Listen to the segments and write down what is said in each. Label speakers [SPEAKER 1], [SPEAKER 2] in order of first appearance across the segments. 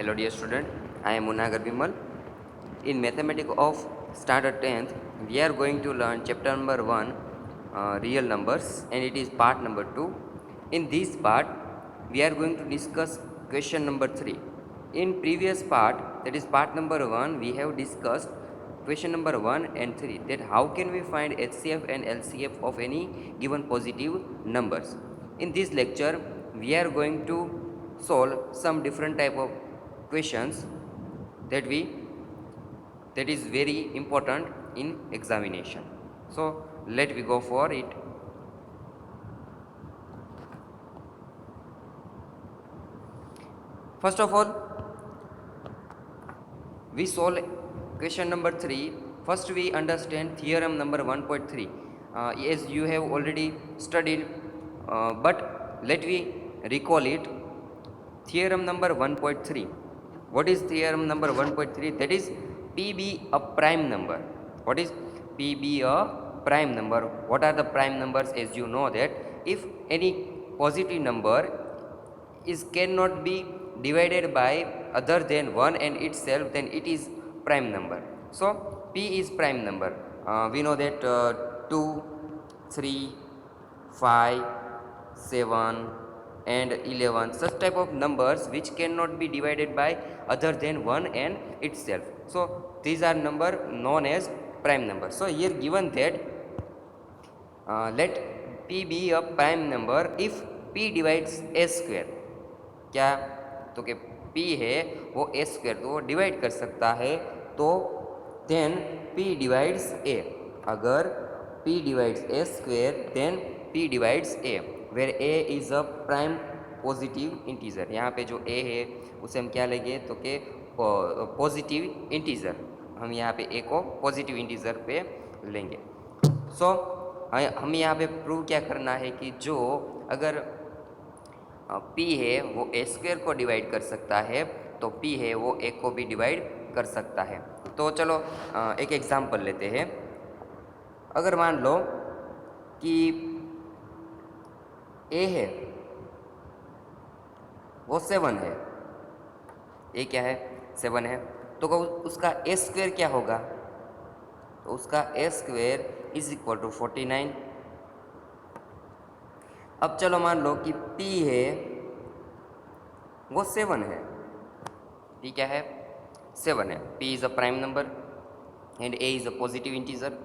[SPEAKER 1] Hello dear student, I am Munagar Bimal. In Mathematics of Standard 10th, we are going to learn chapter number 1, real numbers, and it is part number 2. In this part, we are going to discuss question number 3. In previous part, that is part number 1, we have discussed question number 1 and 3, that how can we find HCF and LCF of any given positive numbers. In this lecture, we are going to solve some different type of questions that is very important in examination. So let we go for it. First of all, we solve question number 3. First we understand theorem number 1.3. As you have already studied, but let me recall it. Theorem number 1.3. What is theorem number 1.3? That is P be a prime number. What is P be a prime number? What are the prime numbers? As you know that if any positive number is cannot be divided by other than 1 and itself, then it is prime number. So P is prime number. We know that 2, 3, 5, 7 and 11, such type of numbers which cannot be divided by other than 1 and itself. So these are number known as prime number. So here given that let P be a prime number if P divides A square. क्या तो कि P है वो A square तो वो divide कर सकता है, तो देन P डिवाइड्स A. अगर P divides A square then P divides A, where A is a prime positive integer. यहाँ पे जो A है उसे हम क्या लेंगे तो कि पॉजिटिव इंटीजर. हम यहाँ पे A को पॉजिटिव इंटीजर पे लेंगे. सो हमें यहाँ पे प्रूव क्या करना है कि जो अगर P है वो A स्क्वायर को डिवाइड कर सकता है, तो P है वो A को भी डिवाइड कर सकता है. तो चलो एक एग्जांपल लेते हैं. अगर मान लो कि A है वो 7 है, A क्या है 7 है, तो उसका A स्क्वायर क्या होगा, तो उसका A square is equal to 49. अब चलो मान लो कि P है वो 7 है, P क्या है 7 है, P is a prime number and A is a positive integer.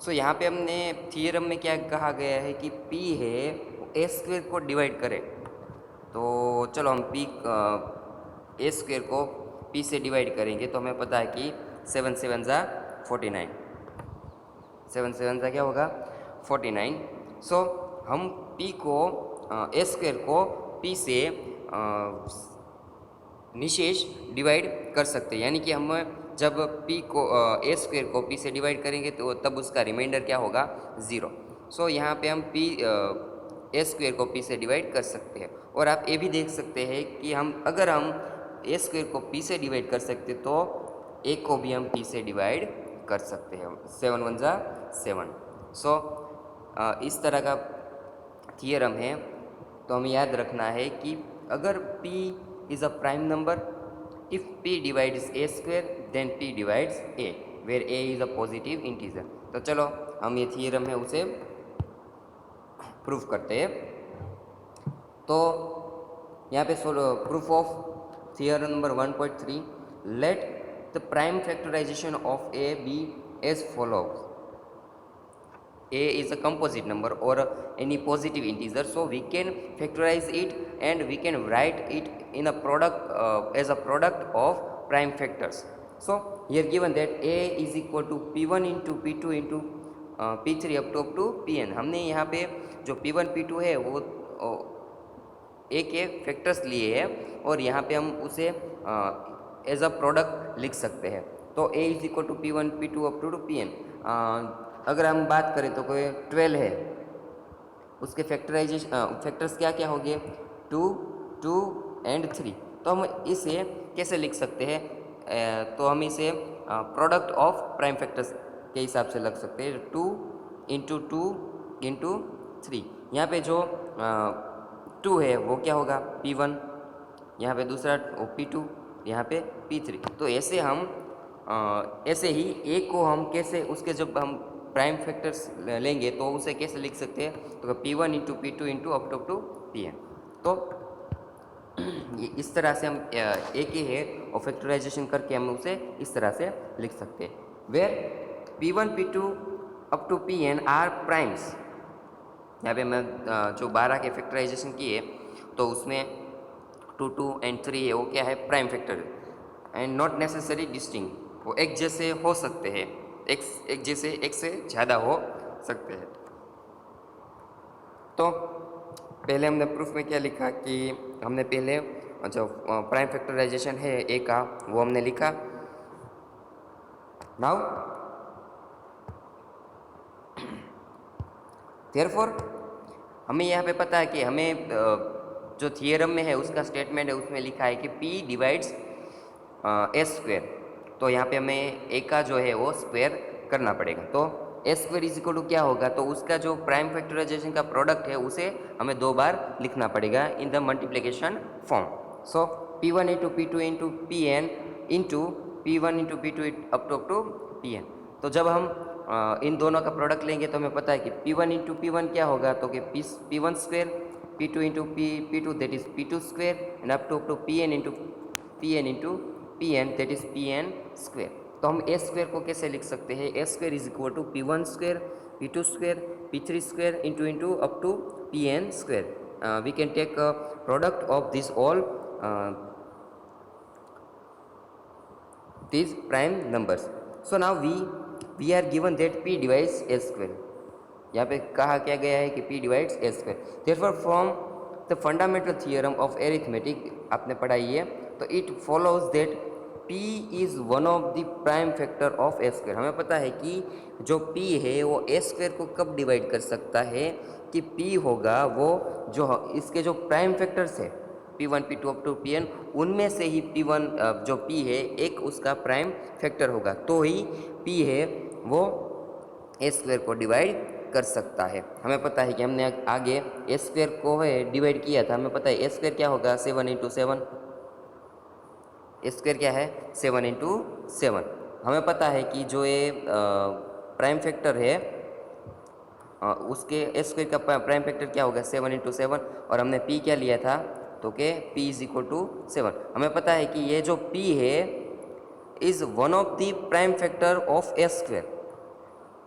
[SPEAKER 1] So यहाँ पे हमने थियरम में क्या कहा गया है कि P है A स्क्वायर को डिवाइड करे. तो चलो हम A स्क्वायर को P से डिवाइड करेंगे तो हमें पता है कि 7 7 ज़ा 49, 7 7 ज़ा क्या होगा 49. सो हम P को A स्क्वायर को P से निशेष डिवाइड कर सकते हैं. यानी कि हम जब P को A स्क्वायर को P से डिवाइड करेंगे तो तब उसका रिमाइंडर क्या होगा 0. सो यहाँ पे हम A स्क्वायर को P से डिवाइड कर सकते हैं. और आप ये भी देख सकते हैं कि अगर हम A स्क्वायर को P से डिवाइड कर सकते तो A को भी हम P से डिवाइड कर सकते हैं. 7 1 ज़ा 7. सो इस तरह का थियरम है. तो हमें याद रखना है कि अगर P is a prime number, if P divides A square then P divides A, where A is a positive integer. तो चलो हम ये थियरम है उसे प्रूफ करते हैं. तो यहाँ पे proof of theorem number 1.3. Let the prime factorization of A be as follows. A is a composite number or any positive integer, so we can factorize it and we can write it in a product as a product of prime factors. So here given that A is equal to P1 into P2 into P3 up to Pn. हमने यहाँ पे जो P1 P2 है वो A के factors लिए हैं और यहाँ पे हम उसे एज अ प्रोडक्ट लिख सकते हैं. तो A is equal to P1 P2 up to Pn. अगर हम बात करें तो कोई 12 है, उसके फैक्टर्स क्या क्या हो गए 2 2 एंड 3. तो हम इसे कैसे लिख सकते हैं, तो हम इसे प्रोडक्ट ऑफ प्राइम फैक्टर्स के हिसाब से लग सकते हैं. 2 इंटू 2 इंटू 3. यहाँ पे जो 2 है वो क्या होगा P1, यहाँ पे दूसरा P2 यहाँ पे P3। तो ऐसे हम ऐसे ही ए को हम कैसे उसके जब हम प्राइम फैक्टर्स लेंगे तो उसे कैसे लिख सकते हैं, तो P1 into P2 into up to Pn। तो ये इस तरह से हम ए के है और फैक्टराइजेशन करके हम उसे इस तरह से लिख सकते हैं, where P1 P2 up to Pn are primes. यहाँ पे मैं जो 12 के फैक्टराइजेशन किए तो उसमें 2 2 एंड 3 है वो क्या है, prime factor and not necessary distinct, वो एक जैसे हो सकते हैं, एक जैसे एक से ज़्यादा हो सकते हैं। तो पहले हमने प्रूफ में क्या लिखा कि हमने पहले जो प्राइम फैक्टराइजेशन है ए का वो हमने लिखा। नाउ देयरफॉर हमें यहाँ पे पता है कि हमें जो थियरम में है उसका स्टेटमेंट है उसमें लिखा है कि P डिवाइड्स ए स्क्वेयर। तो यहाँ पे हमें ए का जो है वो स्क्वेयर करना पड़ेगा। तो ए स्क्वेयर इज इक्वल टू क्या होगा, तो उसका जो प्राइम फैक्टराइजेशन का प्रोडक्ट है उसे हमें 2 बार लिखना पड़ेगा in the multiplication form. So P1 into P2 into Pn into P1 into P2 up to Pn। तो जब हम इन दोनों का प्रोडक्ट लेंगे तो हमें पता है कि P1 इंटू P1 क्या होगा, तो कि P1 square, P2 into P2 that is P2 square and up to Pn into Pn that is Pn square. तो हम ए स्क्वेयर को कैसे लिख सकते हैं, A square is equal to P1 square, P2 square, P3 square into up to Pn square. We can take product of this all these prime numbers. So now we are given that P divides A square। यहाँ पे कहा क्या गया है कि P divides A square। Therefore from the fundamental theorem of arithmetic आपने पढ़ाई है, तो it follows that P is one of the prime factor of A square। हमें पता है कि जो P है वो A square को कब डिवाइड कर सकता है कि P होगा वो जो इसके जो प्राइम फैक्टर्स है P1 P2 up to Pn, उनमें से ही P1 जो P है एक उसका प्राइम फैक्टर होगा, तो ही P है वो ए स्क्वेयर को डिवाइड कर सकता है। हमें पता है कि हमने आगे ए स्क्वेयर को है डिवाइड किया था, हमें पता है ए स्क्वेयर क्या होगा 7 इंटू 7। ए स्क्वेयर क्या है 7 इंटू 7। हमें पता है कि जो ये प्राइम फैक्टर है उसके ए स्क्वेयर का प्राइम फैक्टर क्या होगा 7 इंटू 7, और हमने P क्या लिया था, तो के P इज इक्वल टू 7। हमें पता है कि ये जो P है is one of the prime factor of A square.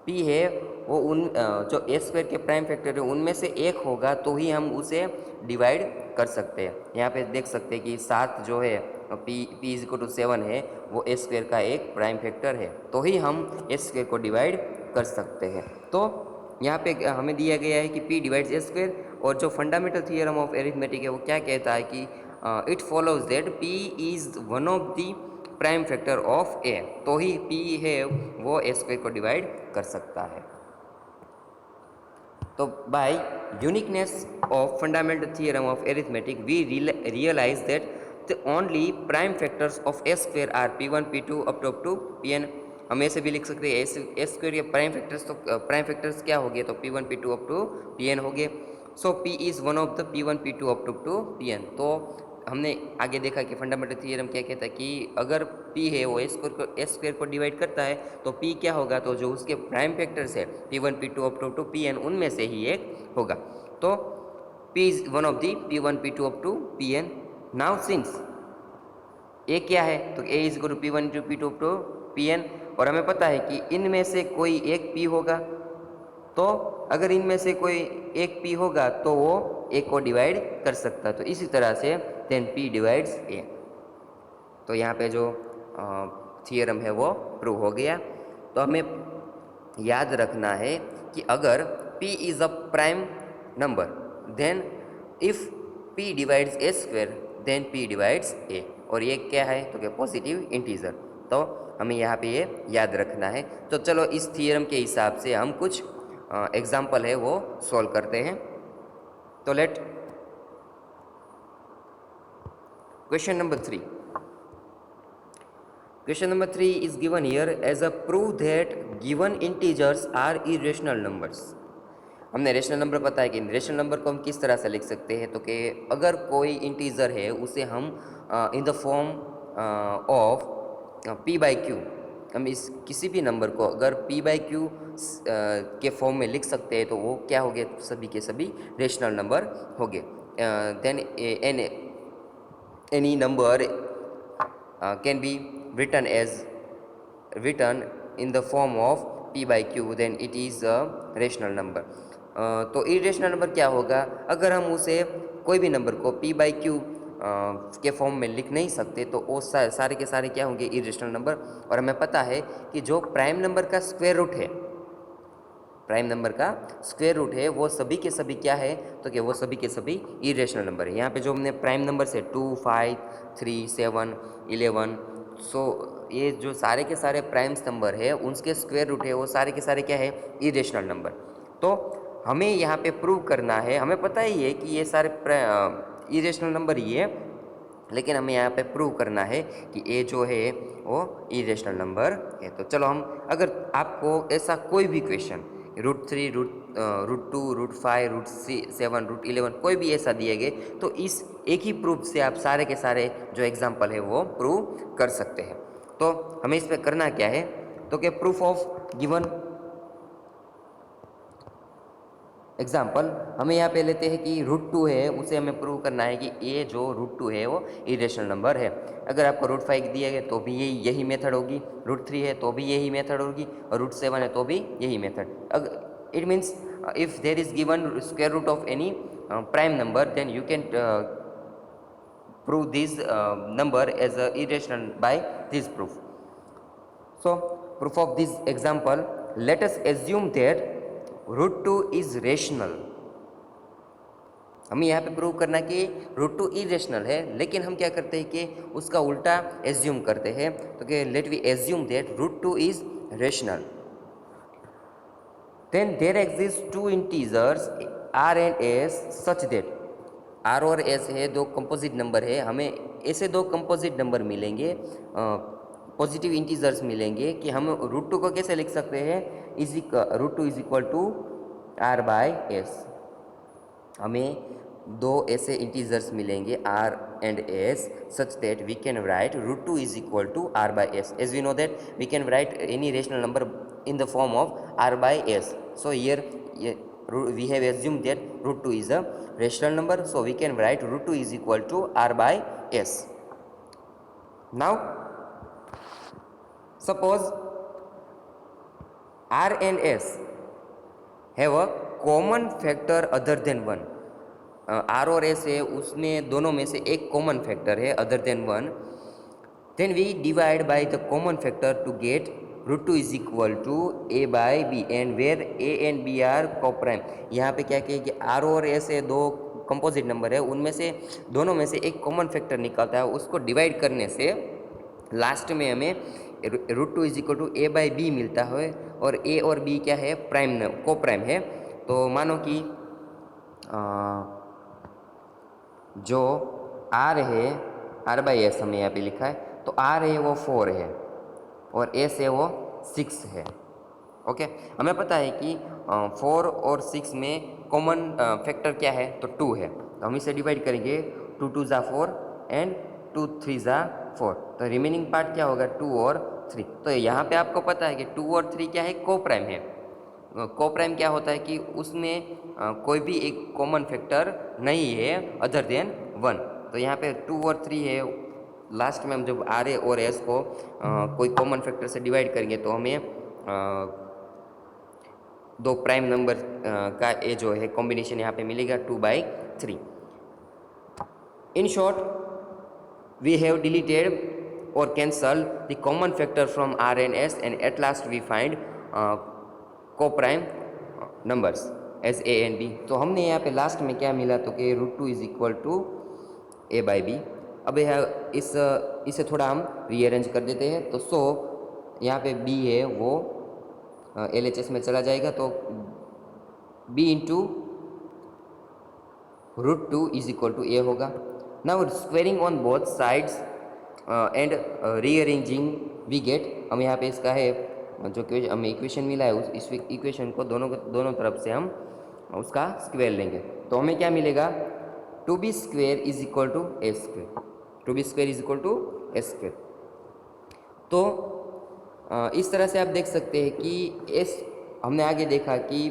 [SPEAKER 1] P है वो उन जो ए स्क्वेयर के प्राइम फैक्टर है उनमें से एक होगा, तो ही हम उसे डिवाइड कर सकते हैं। यहाँ पे देख सकते हैं कि 7 जो है P इज इक्वल टू 7 है वो ए स्क्वेयर का एक प्राइम फैक्टर है, तो ही हम ए स्क्वेयर को डिवाइड कर सकते हैं। तो यहाँ पे हमें दिया गया है कि P डिवाइड्स ए स्क्वेयर, और जो फंडामेंटल थियरम ऑफ एरिथमेटिक है वो क्या कहता है कि it follows that P is one of the prime factor of A, तो ही P है वो ए स्क्वेयर को डिवाइड कर सकता है। तो by uniqueness of fundamental theorem of arithmetic we realize that the only prime factors of A square are P1 P2 up to Pn। हम ऐसे भी लिख सकते हैं ए स्क्वेयर के प्राइम फैक्टर्स, तो प्राइम फैक्टर्स क्या हो गए, तो P1 P2 up to Pn हो गए। So P is one of the P1 P2 up to Pn। तो हमने आगे देखा कि फंडामेंटल थियरम क्या कहता है कि अगर P है वो ए स्क्वेयर को डिवाइड करता है, तो P क्या होगा, तो जो उसके प्राइम फैक्टर्स है P1 P2 up to Pn उनमें से ही एक होगा। तो P is one of the P1 P2 up to Pn। Now since A क्या है, तो A is equal to P1 into P2 up to Pn, और हमें पता है कि इनमें से कोई एक P होगा, तो अगर इनमें से कोई एक P होगा तो वो A को डिवाइड कर सकता है। तो इसी तरह से देन P डिवाइड्स A। तो यहाँ पे जो थियरम है वो प्रूव हो गया। तो हमें याद रखना है कि अगर P is a prime number then if P divides A square then P divides A, और ये क्या है, तो क्या पॉजिटिव इंटीजर। तो हमें यहाँ पे ये याद रखना है। तो चलो इस थियरम के हिसाब से हम कुछ एग्जाम्पल है वो सॉल्व करते हैं। तो let question number 3। Question number 3 is given here as a prove that given integers are irrational numbers. हमने रेशनल नंबर पता है कि रेशनल नंबर को हम किस तरह से लिख सकते हैं, तो कि अगर कोई इंटीजर है उसे हम in the form of P by Q, हम इस किसी भी नंबर को अगर पी बाई क्यू के फॉर्म में लिख सकते हैं तो वो क्या हो गया, सभी के सभी रेशनल नंबर हो गए। Then any number can be written as written in the form of p by q, then it is a rational number। तो इरेशनल नंबर क्या होगा, अगर हम उसे कोई भी नंबर को p by q के फॉर्म में लिख नहीं सकते तो वो सारे के सारे क्या होंगे, इरेशनल नंबर। और हमें पता है कि जो प्राइम नंबर का स्क्वायर रूट है, प्राइम नंबर का स्क्वायर रूट है वो सभी के सभी क्या है, तो क्या वो सभी के सभी इरेशनल नंबर है। यहाँ पे जो हमने प्राइम नंबर से 2, 5, 3, 7, 11, सो ये जो सारे के सारे प्राइम्स नंबर है उनके स्क्वायर रूट है वो सारे के सारे क्या है, इरेशनल नंबर। तो हमें यहाँ पे प्रूव करना है, हमें पता ही है कि ये सारे इरेशनल नंबर ही है, लेकिन हमें यहाँ पे प्रूव करना है कि ए जो है वो इरेशनल नंबर है। तो चलो हम, अगर आपको ऐसा कोई भी क्वेश्चन √3, √2, √5, √7, √11 कोई भी ऐसा दिए गए तो इस एक ही प्रूफ से आप सारे के सारे जो एग्जाम्पल है वो प्रूव कर सकते हैं। तो हमें इस पर करना क्या है, तो क्या प्रूफ ऑफ गिवन एग्जाम्पल हमें यहाँ पे लेते हैं कि √2 है, उसे हमें प्रूव करना है कि ये जो √2 है वो इरेशनल नंबर है। अगर आपको √5 दिया गया तो भी यही मेथड होगी, √3 है तो भी यही मेथड होगी, और √7 है तो भी यही मेथड। अगर it means if there is given square root of any prime number then you can prove this number as a irrational by this proof। So proof of this example, let us assume that √2 is rational। हमें यहाँ पे prove करना कि √2 irrational है, लेकिन हम क्या करते हैं कि उसका उल्टा एज्यूम करते हैं। तो कि let we assume that √2 is rational, then there exist two integers r and s such that, r और s है दो कंपोजिट नंबर है, हमें ऐसे दो कंपोजिट नंबर मिलेंगे, पॉजिटिव इंटीजर्स मिलेंगे कि हम √2 को कैसे लिख सकते हैं, √2 is equal to r by s। हमें दो ऐसे इंटीजर्स मिलेंगे r and s such that we can write √2 is equal to r by s। As we know that we can write any rational number in the form of r by s। So here we have assumed that √2 is a rational number, so we can write √2 is equal to r by s। Now suppose r and s have a common factor other than 1। r और s है उसमें दोनों में से एक common factor है other than 1, then we divide by the common factor to get √2 is equal to a by b, and where a and b are co-prime। यहाँ पे क्या किया कि r और s है दो कंपोजिट नंबर है, उनमें से दोनों में से एक कॉमन फैक्टर निकलता है, उसको डिवाइड करने से लास्ट में हमें √2 is equal to a by b मिलता है, और a और b क्या है, प्राइम को प्राइम है। तो मानो कि जो r है, r बाई एस हमें यहाँ पे लिखा है, तो r है वो 4 है और s है वो 6 है। ओके, हमें पता है कि 4 और 6 में कॉमन फैक्टर क्या है, तो 2 है, तो हम इसे डिवाइड करेंगे, 2 2 ज़ा 4 एंड 2 3 ज़ा 4, तो रिमेनिंग पार्ट क्या होगा, 2 और 3। तो यहाँ पे आपको पता है कि 2 और 3 क्या है, को प्राइम है। को प्राइम क्या होता है कि उसमें कोई भी एक कॉमन फैक्टर नहीं है अदर देन 1। तो यहाँ पे 2 और 3 है, लास्ट में हम जब आर ए और एस को कोई कॉमन फैक्टर से डिवाइड करेंगे तो हमें दो प्राइम नंबर का ए जो है कॉम्बिनेशन यहाँ पे मिलेगा 2/3। In short we have deleted और cancel the common factor from R and S, and at last we find coprime numbers as A and B. तो हमने यहाँ पे लास्ट में क्या मिला, तो कि √2 is equal to a by b. अब यह इसे थोड़ा हम रीअरेंज कर देते हैं, तो सो यहाँ पे बी है वो LHS में चला जाएगा, तो b into √2 is equal to A होगा। Now squaring on both sides and rearranging we get, हम यहाँ पे इसका है जो हमें इक्वेशन मिला है, उस इस इक्वेशन को दोनों तरफ से हम उसका स्क्वायर लेंगे, तो हमें क्या मिलेगा, 2b² is equal to a²। Two b square is equal to s square. तो इस तरह से आप देख सकते हैं कि एस, हमने आगे देखा कि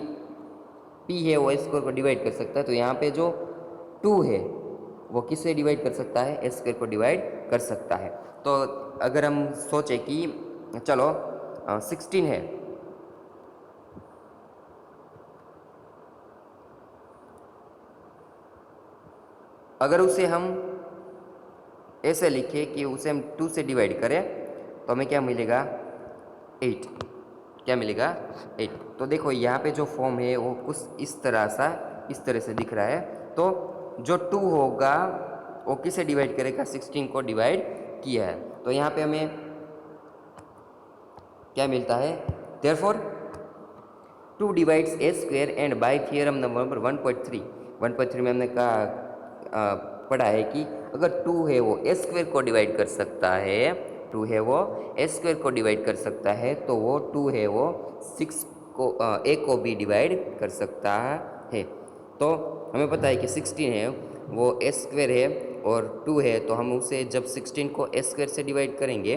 [SPEAKER 1] पी है वो एस स्क्वायर को डिवाइड कर सकता है, तो यहाँ पे जो टू है वो किससे डिवाइड कर सकता है, एस स्क्वायर को डिवाइड कर सकता है। तो अगर हम सोचें कि चलो 16 है, अगर उसे हम ऐसे लिखें कि उसे हम 2 से डिवाइड करें तो हमें क्या मिलेगा, 8। क्या मिलेगा, 8। तो देखो यहाँ पे जो फॉर्म है वो कुछ इस तरह से दिख रहा है। तो जो 2 होगा वो किसे डिवाइड करेगा, 16 को डिवाइड किया है। तो यहाँ पे हमें क्या मिलता है, therefore 2 divides a square and by theorem number 1.3 में हमने कहा पढ़ा है कि अगर 2 है वो ए स्क्वायर को डिवाइड कर सकता है, 2 है वो ए स्क्वायर को डिवाइड कर सकता है, तो वो 2 है वो 6 को ए को भी डिवाइड कर सकता है। तो हमें पता है कि 16 है वो ए स्क्वायर है और 2 है, तो हम उसे जब 16 को ए स्क्वायर से डिवाइड करेंगे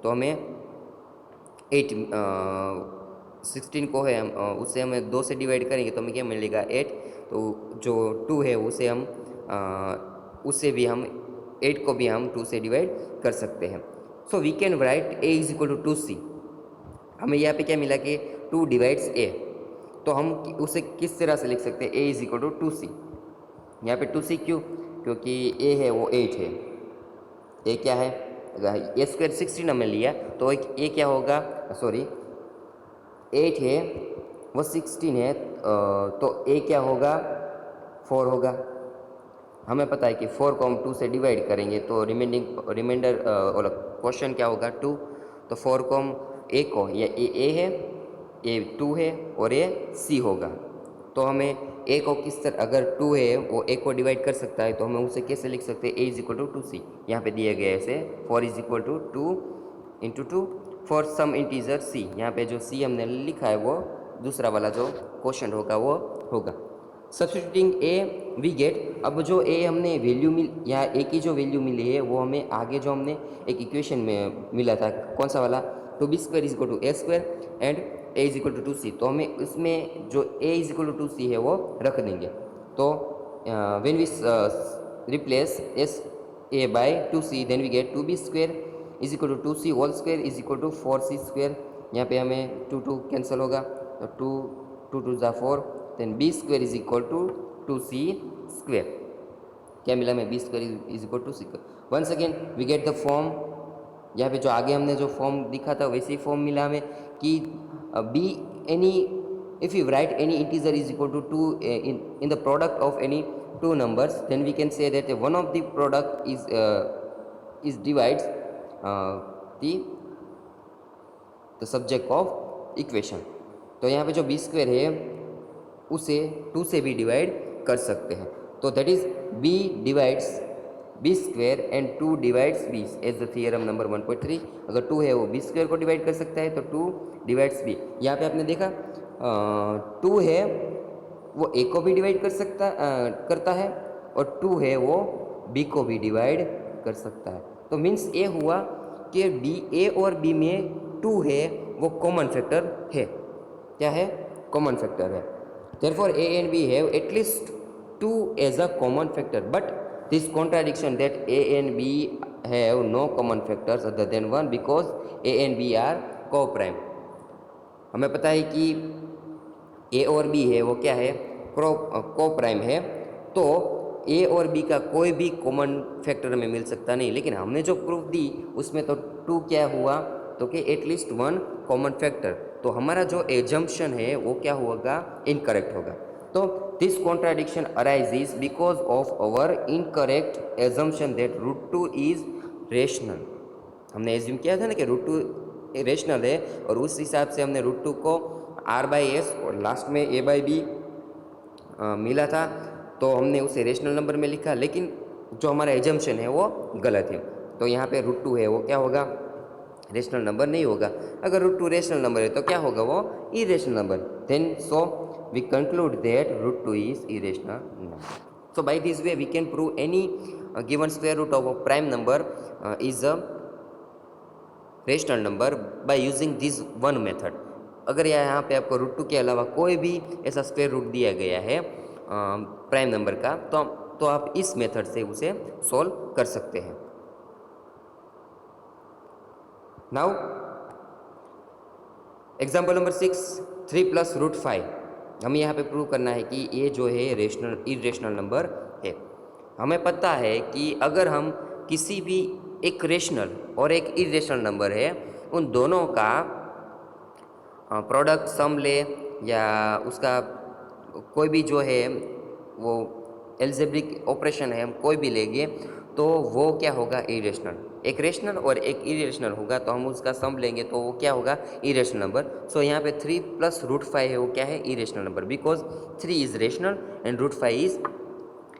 [SPEAKER 1] तो हमें 8 16 को है हम उसे हमें 2 से डिवाइड करेंगे तो हमें क्या मिलेगा, 8। तो जो 2 है उसे हम उससे भी हम 8 को भी हम 2 से डिवाइड कर सकते हैं। So we can write a is equal to 2c। हमें यहाँ पे क्या मिला कि 2 डिवाइड्स ए, तो हम उसे किस तरह से लिख सकते हैं, ए इज इक्वल टू 2c। यहाँ पे 2c क्यों, क्योंकि ए है वो 8 है, ए क्या है, अगर ए स्क्वायर 16 हमने लिया तो ए क्या होगा, सॉरी 8 है वो 16 है, तो ए क्या होगा, 4 होगा। हमें पता है कि 4 को हम 2 से डिवाइड करेंगे तो रिमाइंडर क्वेश्चन क्या होगा, 2। तो 4 को हम ए को, या ए है, ए 2 है और ये सी होगा। तो हमें ए को किस तरह, अगर 2 है वो ए को डिवाइड कर सकता है तो हमें उसे कैसे लिख सकते हैं, ए इज इक्वल टू 2c। यहाँ पे दिया गया है ऐसे 4 is equal to 2 into 2 for some integer c। यहाँ पे जो c हमने लिखा है वो दूसरा वाला जो क्वेश्चन होगा वो होगा। सब्स्टिट्यूटिंग ए वी गेट, अब जो ए हमने वैल्यू या ए की जो वैल्यू मिली है वो हमें आगे जो हमने एक इक्वेशन में मिला था, कौन सा वाला, two b square is equal to a square and a is equal to 2c। तो हमें इसमें जो ए इज इक्वल टू 2c है वो रख देंगे। तो when we replace as a by 2c then we get two b square is equal to 2c whole square is equal to 4c square. यहाँ पे हमें 2 कैंसिल होगा, तो 2 2 ज़ा 4, then b square is equal to 2c square. क्या मिला हमें, b square is equal to c square. Once again we get the form, यहाँ पे जो आगे हमने जो फॉर्म दिखा था वैसे ही फॉर्म मिला हमें कि b any, if you write any integer is equal to 2 in the product of any 2 numbers, then we can say that one of the product is divides the subject of equation. तो यहाँ पे जो B square है उसे 2 से भी divide कर सकते हैं। तो that is b divides b square and 2 divides b as the theorem number 1.3। अगर 2 है वो बी स्क्वायर को डिवाइड कर सकता है तो 2 डिवाइड्स बी। यहाँ पे आपने देखा 2 है वो ए को भी डिवाइड कर सकता करता है और 2 है वो बी को भी डिवाइड कर सकता है। तो मीन्स ये हुआ कि बी, ए और बी में 2 है वो कॉमन फैक्टर है। क्या है, कॉमन फैक्टर है। Therefore a and b have at least 2 as a common factor, but this contradiction that a and b have no common factors other than 1 because a and b are coprime. हमें पता है कि ए और B है वो क्या है, को प्राइम है। तो ए और बी का कोई भी कॉमन फैक्टर हमें मिल सकता नहीं, लेकिन हमने जो प्रूफ दी उसमें तो 2 क्या हुआ, तो कि एटलीस्ट 1 कॉमन फैक्टर। तो हमारा जो एजम्पशन है वो क्या होगा, इनकरेक्ट होगा। तो this contradiction arises because of our incorrect assumption that √2 is rational. हमने एज्यूम किया था ना कि √2 रेशनल है और उस हिसाब से हमने √2 को r/s और लास्ट में a/b मिला था, तो हमने उसे रेशनल नंबर में लिखा, लेकिन जो हमारा एजम्पशन है वो गलत है। तो यहाँ पे √2 है वो क्या होगा, रेशनल नंबर नहीं होगा। अगर √2 रेशनल नंबर है तो क्या होगा, वो irrational number. Then so we conclude that √2 is irrational number. So by this way we can prove any given square root of a prime number is a rational number by using this one method. अगर यहाँ पे आपको root 2 के अलावा कोई भी ऐसा square root दिया गया है प्राइम नंबर का, तो आप इस मेथड से उसे सॉल्व कर सकते हैं। Now example number 6, 3 plus root 5। हमें यहाँ पे प्रूव करना है कि ये जो है रेशनल इरेशनल नंबर है। हमें पता है कि अगर हम किसी भी एक रेशनल और एक इरेशनल नंबर है, उन दोनों का प्रोडक्ट सम ले या उसका कोई भी जो है वो एल्जेब्रिक ऑपरेशन है, हम कोई भी लेंगे तो वो क्या होगा, इरेशनल। एक रेशनल और एक इरेशनल होगा तो हम उसका सम लेंगे तो वो क्या होगा, इरेशनल नंबर। सो यहाँ पे 3 प्लस रूट 5 है, वो क्या है, irrational number, because 3 is rational and root 5 is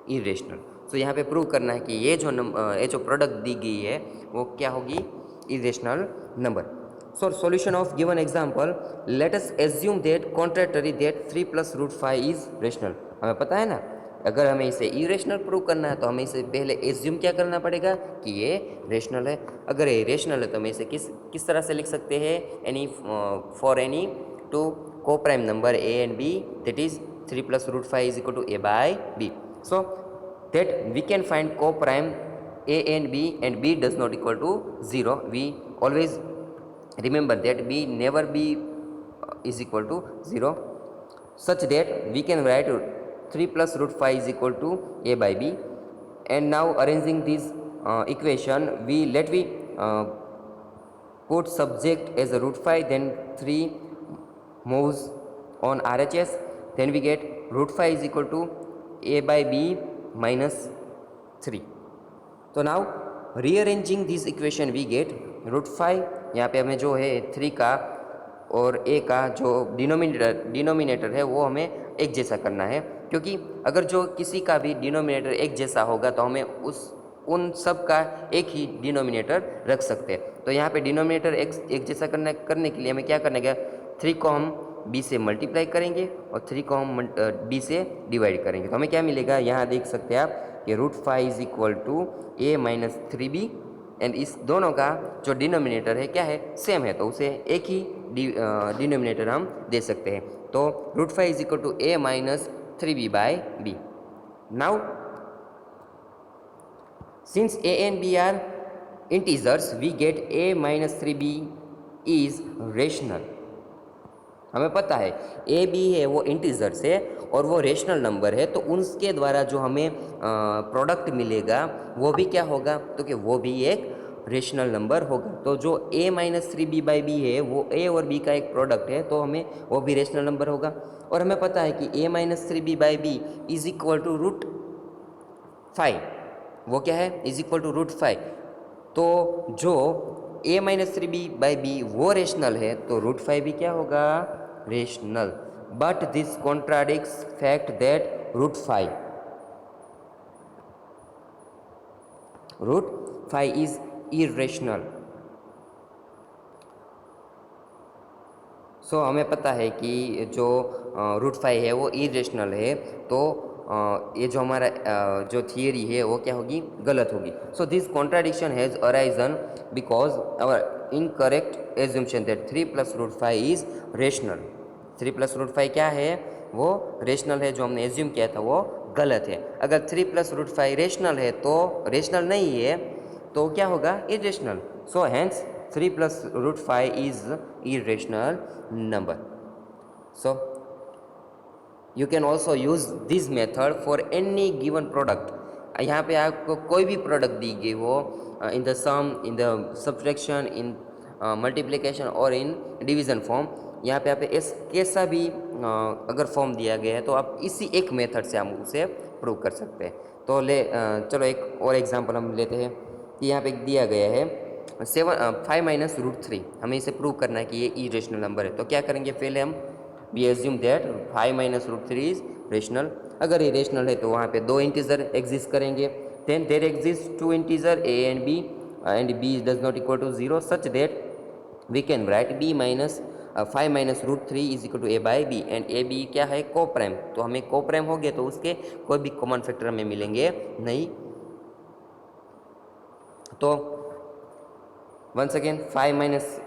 [SPEAKER 1] irrational. So यहाँ पे प्रूव करना है कि ये जो प्रोडक्ट दी गई है वो क्या होगी, irrational number. So solution of given example, let us assume that contrary that 3 plus root 5 is rational। हमें पता है ना, अगर हमें इसे इरेशनल प्रूव करना है तो हमें इसे पहले एज्यूम क्या करना पड़ेगा कि ये रेशनल है। अगर ये रेशनल है तो हमें इसे किस तरह से लिख सकते हैं, any for any two coprime number a and b, that is 3 plus root 5 is equal to a by b. So that we can find coprime a and b does not equal to 0। we always remember that b never be is equal to 0, such that we can write 3 plus root 5 is equal to a by b। and now arranging this equation, we put subject as a root 5, then 3 moves on RHS, then we get root 5 is equal to a by b minus 3। तो now rearranging this equation we get root 5। यहाँ पे हमें जो है 3 का और a का जो डिनोमिनेटर है वो हमें एक जैसा करना है, क्योंकि अगर जो किसी का भी डिनोमिनेटर एक जैसा होगा तो हमें उन सब का एक ही डिनोमिनेटर रख सकते हैं। तो यहाँ पे डिनोमिनेटर एक जैसा करने के लिए हमें क्या करना है, 3 को हम b से मल्टीप्लाई करेंगे और 3 को हम d से डिवाइड करेंगे। तो हमें क्या मिलेगा, यहाँ देख सकते हैं आप कि root 5 is equal to a minus 3b, and इस दोनों का जो डिनोमिनेटर है क्या है, सेम है, तो उसे एक ही डिनोमिनेटर हम दे सकते हैं। तो root 5 is equal to a minus 3b by b। Now since a and b are integers, we get a minus 3b is rational. हमें पता है ए बी है वो इंटीजर्स है और वो रेशनल नंबर है, तो उसके द्वारा जो हमें प्रोडक्ट मिलेगा वो भी क्या होगा, तो कि वो भी एक रेशनल नंबर होगा। तो जो a minus 3b by B है वो a और b का एक प्रोडक्ट है, तो हमें वो भी रेशनल नंबर होगा। और हमें पता है कि a minus 3b by b is equal to root 5, वो क्या है, इज इक्वल टू रूट 5। तो जो a minus 3b by B वो रेशनल है, तो रूट 5 भी क्या होगा, rational. But this contradicts fact that root 5 is irrational. So हमें पता है कि जो रूट 5 है वो इरेशनल है, तो ये जो हमारा जो थियरी है वो क्या होगी, गलत होगी। So this contradiction has arisen because our incorrect assumption that 3 plus root 5 is rational. 3 plus root 5 क्या है, वो रेशनल है, जो हमने एज्यूम किया था वो गलत है। अगर 3 प्लस रूट 5 रेशनल है तो रेशनल नहीं है तो क्या होगा, irrational. So hence 3 plus root 5 is irrational number. So you can also use this method for any given product. यहाँ पे आपको कोई भी प्रोडक्ट दी गई हो, in the sum, in the subtraction, in multiplication और इन डिवीज़न फॉर्म, यहाँ पे आप कैसा भी अगर फॉर्म दिया गया है तो आप इसी एक मेथड से हम उसे प्रूव कर सकते हैं। तो चलो एक और एग्जांपल हम लेते हैं कि यहाँ पे दिया गया है 5 माइनस रूट 3। हमें इसे प्रूव करना है कि ये इरेशनल नंबर है। तो क्या करेंगे, पहले हम we assume that 5 minus root 3 is rational. अगर ये रेशनल है तो वहाँ पे दो इंटीजर एग्जिस्ट करेंगे, then there exist two integer a and b, and b does not equal to 0, such that we can write b minus 5 minus root 3 is equal to a by b, and a b क्या है, को prime. तो हमें को prime हो गए तो उसके कोई भी कॉमन फैक्टर हमें मिलेंगे नहीं। तो वंस अगेन 5 माइनस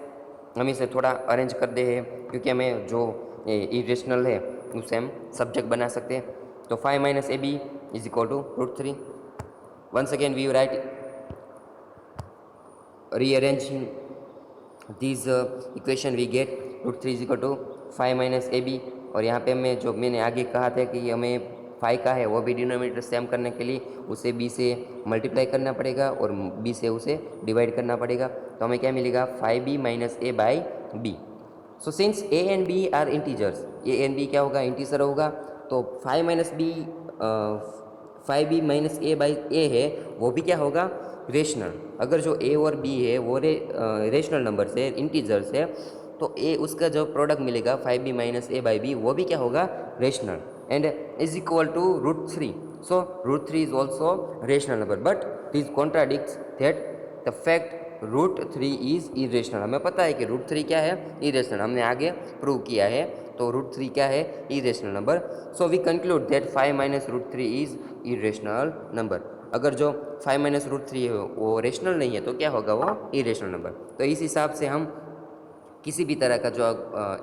[SPEAKER 1] हम इसे थोड़ा अरेंज कर दे हैं, क्योंकि हमें जो इरेशनल है उसे हम सब्जेक्ट बना सकते हैं। तो 5 minus a b is equal to √3। Once again we write rearranging this equation we get √3 is equal to 5 minus a b. और यहाँ पे मैंने आगे कहा था कि हमें 5 का है वो भी डिनोमिनेटर सेम करने के लिए उसे b से मल्टीप्लाई करना पड़ेगा और b से उसे डिवाइड करना पड़ेगा। तो हमें क्या मिलेगा 5b minus A by B. So since a and b are integers, a and b क्या होगा, इंटीजर होगा। तो 5 minus B 5b minus A by A है वो भी क्या होगा, रेशनल। अगर जो a और b है वो रेशनल नंबर से, इंटीजर्स है, तो a उसका जो प्रोडक्ट मिलेगा 5b minus A by B वो भी क्या होगा, rational, and is equal to √3। So √3 is also rational number, but this contradicts that the fact √3 is irrational. हमें पता है कि √3 क्या है, इरेशनल, हमने आगे प्रूव किया है। तो √3 क्या है, irrational number. So we conclude that 5 minus √3 is irrational number. अगर जो 5 माइनस √3 है वो रेशनल नहीं है तो क्या होगा, वो इरेशनल नंबर। तो इस हिसाब से हम किसी भी तरह का जो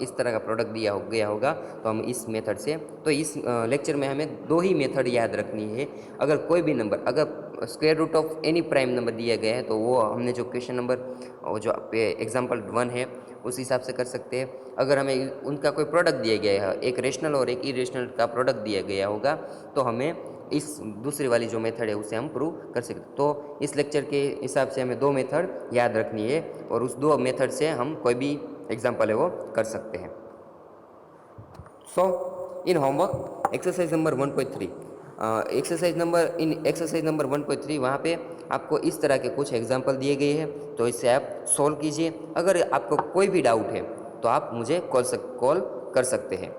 [SPEAKER 1] इस तरह का प्रोडक्ट दिया गया होगा तो हम इस मेथड से, तो इस लेक्चर में हमें दो ही मेथड याद रखनी है। अगर कोई भी नंबर, अगर square root of any prime number दिया गया है तो वो हमने जो क्वेश्चन नंबर जो एग्जांपल 1 है उस हिसाब से कर सकते हैं। अगर हमें उनका कोई प्रोडक्ट दिया गया है, एक रेशनल और एक इरेशनल का प्रोडक्ट दिया गया होगा, तो हमें इस दूसरी वाली जो मेथड है उसे हम प्रूव कर सकते हैं। तो इस लेक्चर के हिसाब से हमें दो मेथड याद रखनी है और उस दो मेथड से हम कोई भी एग्जाम्पल है वो कर सकते हैं। So in homework exercise number 1.3, exercise number 1.3 वहाँ पे आपको इस तरह के कुछ एग्जाम्पल दिए गए हैं, तो इससे आप सॉल्व कीजिए। अगर आपको कोई भी डाउट है तो आप मुझे कॉल कर सकते हैं।